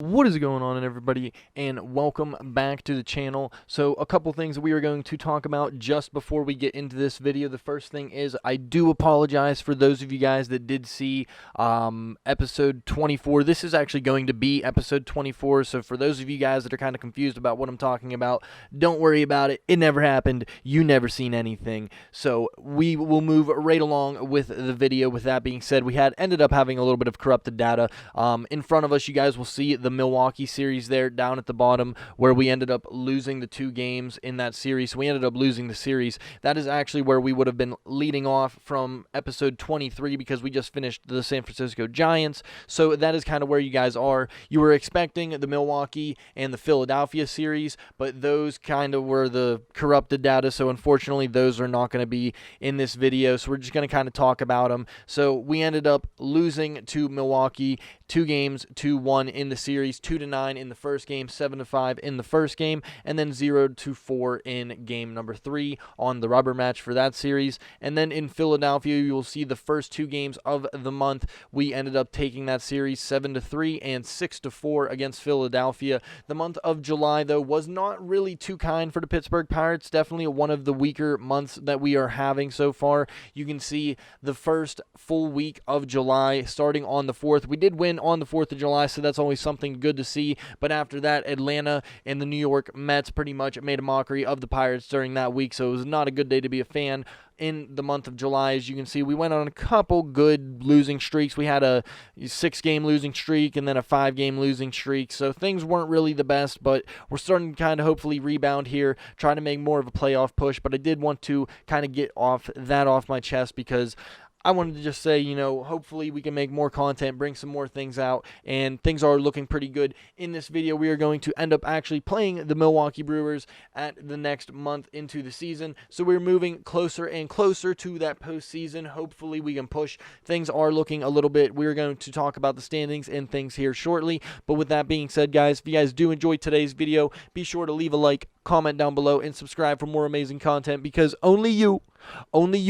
What is going on, everybody, and welcome back to the channel. So a couple things that we are going to talk about just before we get into this video. The first thing is I do apologize for those of you guys that did see episode 24. This is actually going to be episode 24, so for those of you guys that are kind of confused about what I'm talking about, don't worry about it. It never happened. You never seen anything. So we will move right along with the video. With that being said, we ended up having a little bit of corrupted data. In front of us, you guys will see the Milwaukee series there down at the bottom, where we ended up losing the 2 games in that series. So we ended up losing the series. That is actually where we would have been leading off from episode 23, because we just finished the San Francisco Giants. So that is kind of where you guys are. You were expecting the Milwaukee and the Philadelphia series, but those kind of were the corrupted data. So unfortunately, those are not going to be in this video. So we're just going to kind of talk about them. So we ended up losing to Milwaukee 2 games, 2-1 in the series, 2-9 in the first game, 7-5 in the first game, and then 0-4 in game number 3 on the rubber match for that series. And then in Philadelphia, you will see the first 2 games of the month. We ended up taking that series 7-3 and 6-4 against Philadelphia. The month of July, though, was not really too kind for the Pittsburgh Pirates. Definitely one of the weaker months that we are having so far. You can see the first full week of July starting on the 4th. We did win on the 4th of July, so that's always something good to see. But after that, Atlanta and the New York Mets pretty much made a mockery of the Pirates during that week, so it was not a good day to be a fan. In the month of July, as you can see, we went on a couple good losing streaks. We had a 6-game losing streak and then a 5-game losing streak, so things weren't really the best, but we're starting to kind of hopefully rebound here, trying to make more of a playoff push. But I did want to kind of get off my chest, because I wanted to just say, hopefully we can make more content, bring some more things out, and things are looking pretty good. In this video, we are going to end up actually playing the Milwaukee Brewers at the next month into the season. So we're moving closer and closer to that postseason. Hopefully we can push. Things are looking a little bit. We're going to talk about the standings and things here shortly. But with that being said, guys, if you guys do enjoy today's video, be sure to leave a like, comment down below, and subscribe for more amazing content, because only you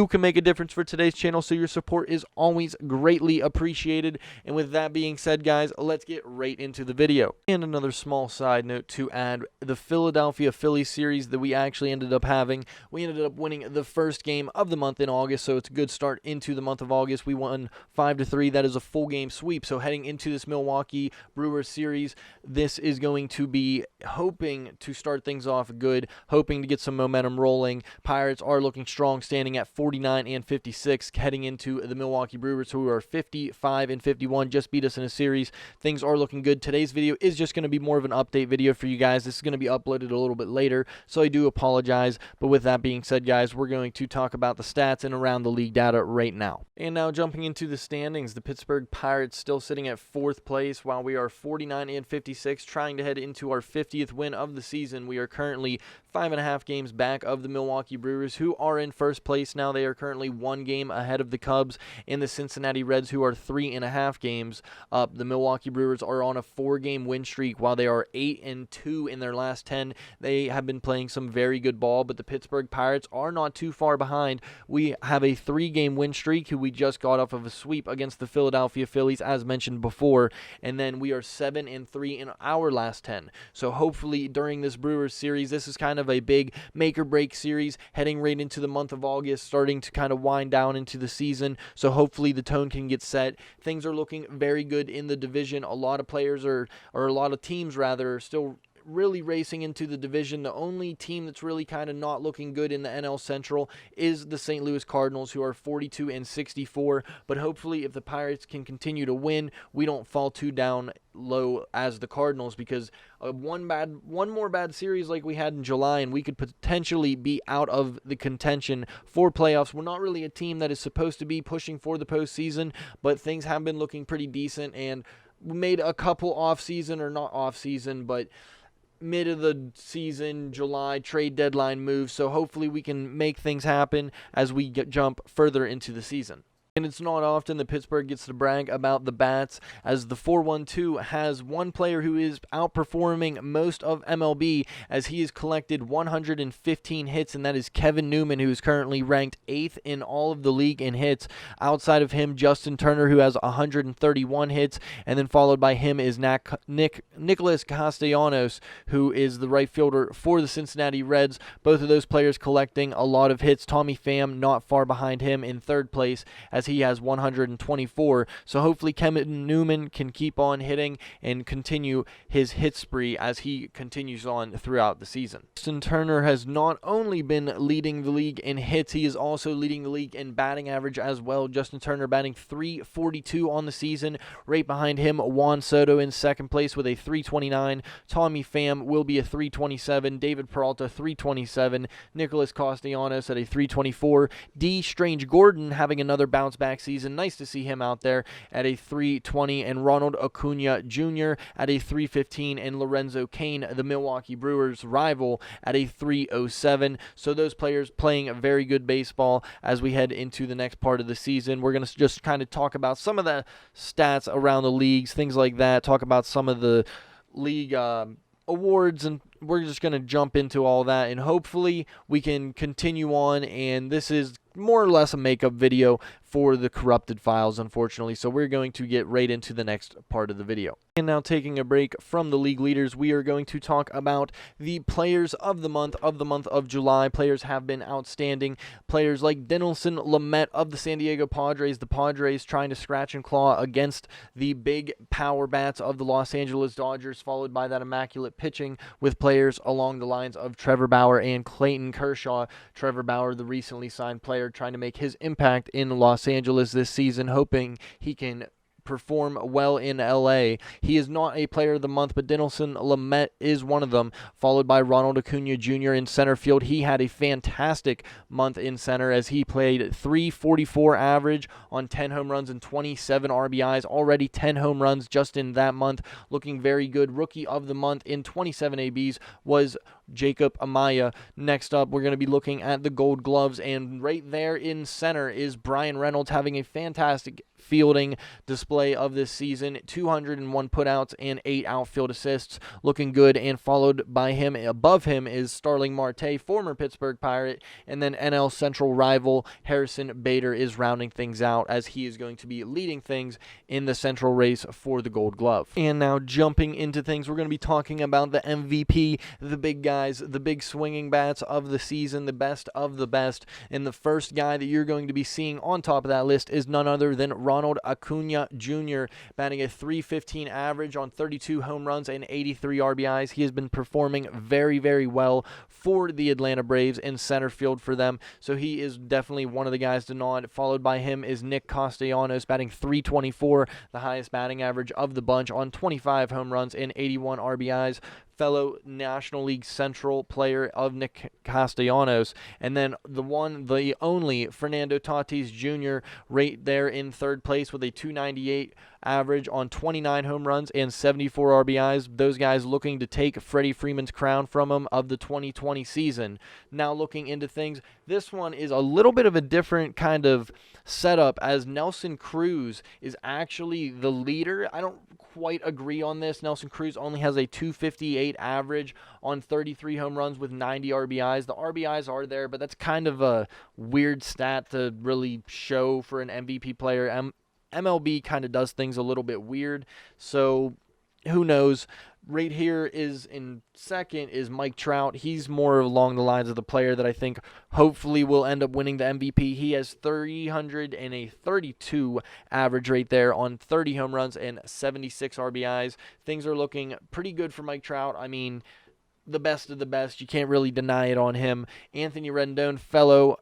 can make a difference for today's channel. So your support is always greatly appreciated. And with that being said, guys, let's get right into the video. And another small side note to add, the Philadelphia Phillies series that we actually ended up having, we ended up winning the first game of the month in August, so it's a good start into the month of August. We won 5-3. That is a full game sweep. So heading into this Milwaukee Brewers series, this is going to be hoping to start things off good, hoping to get some momentum rolling. Pirates are looking strong, standing at 49-56, heading into the Milwaukee Brewers, who are 55-51, just beat us in a series. Things are looking good. Today's video is just going to be more of an update video for you guys. This is going to be uploaded a little bit later, so I do apologize. But with that being said, guys, we're going to talk about the stats and around the league data right now. And now jumping into the standings, the Pittsburgh Pirates still sitting at 4th place, while we are 49-56, trying to head into our 50th win of the season. We are currently 5.5 games back of the Milwaukee Brewers, who are in first place now. They are currently 1 game ahead of the Cubs and the Cincinnati Reds, who are 3.5 games up. The Milwaukee Brewers are on a 4-game win streak, while they are 8-2 in their last 10. They have been playing some very good ball, but the Pittsburgh Pirates are not too far behind. We have a 3-game win streak, who we just got off of a sweep against the Philadelphia Phillies, as mentioned before, and then we are 7-3 in our last 10. So hopefully during this Brewers series, this is kind of a big make or break series, heading right into the month of August, starting to kind of wind down into the season. So hopefully the tone can get set. Things are looking very good in the division. A lot of players or a lot of teams rather, are still really racing into the division. The only team that's really kind of not looking good in the NL Central is the St. Louis Cardinals, who are 42-64. But hopefully, if the Pirates can continue to win, we don't fall too down low as the Cardinals, because one more bad series like we had in July, and we could potentially be out of the contention for playoffs. We're not really a team that is supposed to be pushing for the postseason, but things have been looking pretty decent, and we made a couple off-season, but mid of the season, July trade deadline moves. So hopefully we can make things happen as we jump further into the season. And it's not often that Pittsburgh gets to brag about the bats, as the 4-1-2 has one player who is outperforming most of MLB, as he has collected 115 hits, and that is Kevin Newman, who is currently ranked 8th in all of the league in hits. Outside of him, Justin Turner, who has 131 hits, and then followed by him is Nicholas Castellanos, who is the right fielder for the Cincinnati Reds. Both of those players collecting a lot of hits. Tommy Pham not far behind him in 3rd place, as he has 124. So hopefully Kevin Newman can keep on hitting and continue his hit spree as he continues on throughout the season. Justin Turner has not only been leading the league in hits, he is also leading the league in batting average as well. Justin Turner batting .342 on the season. Right behind him, Juan Soto in 2nd place with a .329. Tommy Pham will be a .327. David Peralta .327. Nicholas Castellanos at a .324. D. Strange Gordon having another bounce back season. Nice to see him out there at a .320, and Ronald Acuna Jr. at a .315, and Lorenzo Cain, the Milwaukee Brewers rival, at a .307. So those players playing very good baseball as we head into the next part of the season. We're going to just kind of talk about some of the stats around the leagues, things like that, talk about some of the league awards, and we're just going to jump into all that, and hopefully we can continue on. And this is more or less a makeup video for the corrupted files, unfortunately, so we're going to get right into the next part of the video. And now, taking a break from the league leaders, we are going to talk about the players of the month of July. Players have been outstanding. Players like Dinelson Lamet of the San Diego Padres. The Padres trying to scratch and claw against the big power bats of the Los Angeles Dodgers, followed by that immaculate pitching with players along the lines of Trevor Bauer and Clayton Kershaw. Trevor Bauer, the recently signed player, trying to make his impact in Los Angeles this season, hoping he can perform well in LA. He is not a player of the month, but Dinelson Lamet is one of them, followed by Ronald Acuna Jr. in center field. He had a fantastic month in center as he played .344 average on 10 home runs and 27 RBIs. Already 10 home runs just in that month, looking very good. Rookie of the month in 27 ABs was Jacob Amaya. Next up, we're going to be looking at the Gold Gloves, and right there in center is Bryan Reynolds, having a fantastic fielding display of this season. 201 putouts and 8 outfield assists, looking good. And followed by him, above him, is Starling Marte, former Pittsburgh Pirate, and then NL Central rival Harrison Bader is rounding things out, as he is going to be leading things in the Central race for the Gold Glove. And now, jumping into things, we're going to be talking about the MVP, the big guys, the big swinging bats of the season, the best of the best. And the first guy that you're going to be seeing on top of that list is none other than Ronald Acuna Jr., batting a .315 average on 32 home runs and 83 RBIs. He has been performing very, very well for the Atlanta Braves in center field for them, so he is definitely one of the guys to nod. Followed by him is Nick Castellanos, batting .324, the highest batting average of the bunch on 25 home runs and 81 RBIs. Fellow National League Central player of Nick Castellanos. And then the one, the only, Fernando Tatis Jr. right there in 3rd place with a .298 average on 29 home runs and 74 RBIs. Those guys looking to take Freddie Freeman's crown from him of the 2020 season. Now, looking into things, this one is a little bit of a different kind of setup, as Nelson Cruz is actually the leader. I don't quite agree on this. Nelson Cruz only has a .258 average on 33 home runs with 90 RBIs. The RBIs are there, but that's kind of a weird stat to really show for an MVP player. MLB kind of does things a little bit weird, so who knows. Right here is in second is Mike Trout. He's more along the lines of the player that I think hopefully will end up winning the MVP. He has 332 average right there on 30 home runs and 76 RBIs. Things are looking pretty good for Mike Trout. I mean, the best of the best. You can't really deny it on him. Anthony Rendon, fellow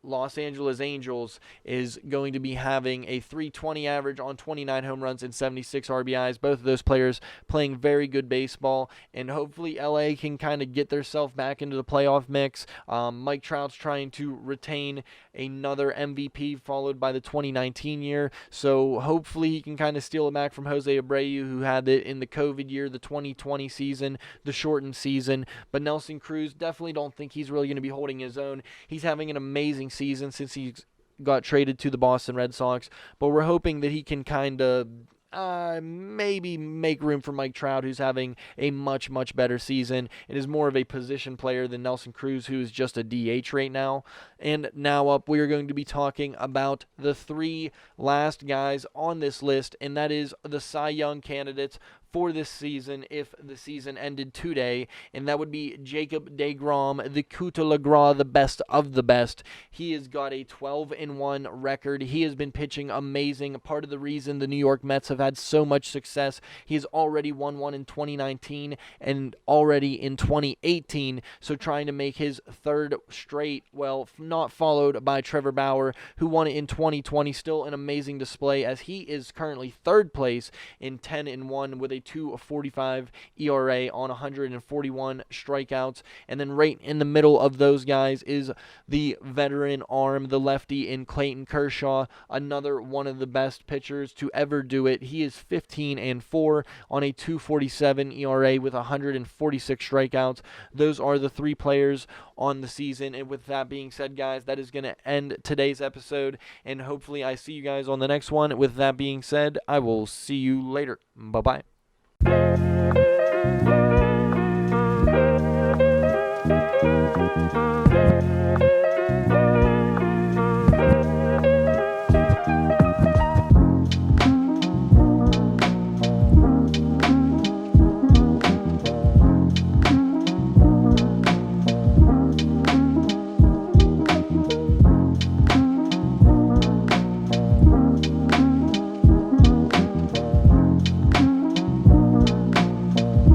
Los Angeles Angels, is going to be having a .320 average on 29 home runs and 76 RBIs. Both of those players playing very good baseball, and hopefully LA can kind of get themselves back into the playoff mix. Mike Trout's trying to retain another MVP followed by the 2019 year, so hopefully he can kind of steal it back from Jose Abreu, who had it in the COVID year, the 2020 season, the shortened season. But Nelson Cruz, definitely don't think he's really going to be holding his own. He's having an amazing season since he's got traded to the Boston Red Sox, but we're hoping that he can kind of maybe make room for Mike Trout, who's having a much, much better season. It is more of a position player than Nelson Cruz, who is just a DH right now. And now up, we are going to be talking about the 3 last guys on this list, and that is the Cy Young candidates for this season if the season ended today, and that would be Jacob Degrom, the coup de la grace, the best of the best. He has got a 12-1 record. He has been pitching amazing. Part of the reason the New York Mets have had so much success, he has already won one in 2019 and already in 2018, so trying to make his 3rd straight, well, not followed by Trevor Bauer, who won it in 2020. Still an amazing display, as he is currently 3rd place in 10-1 with a 2.45 ERA on 141 strikeouts. And then right in the middle of those guys is the veteran arm, the lefty in Clayton Kershaw, another one of the best pitchers to ever do it. He is 15-4 on a 2.47 ERA with 146 strikeouts. Those are the 3 players on the season. And with that being said, guys, that is going to end today's episode, and hopefully I see you guys on the next one. With that being said, I will see you later. Bye-bye.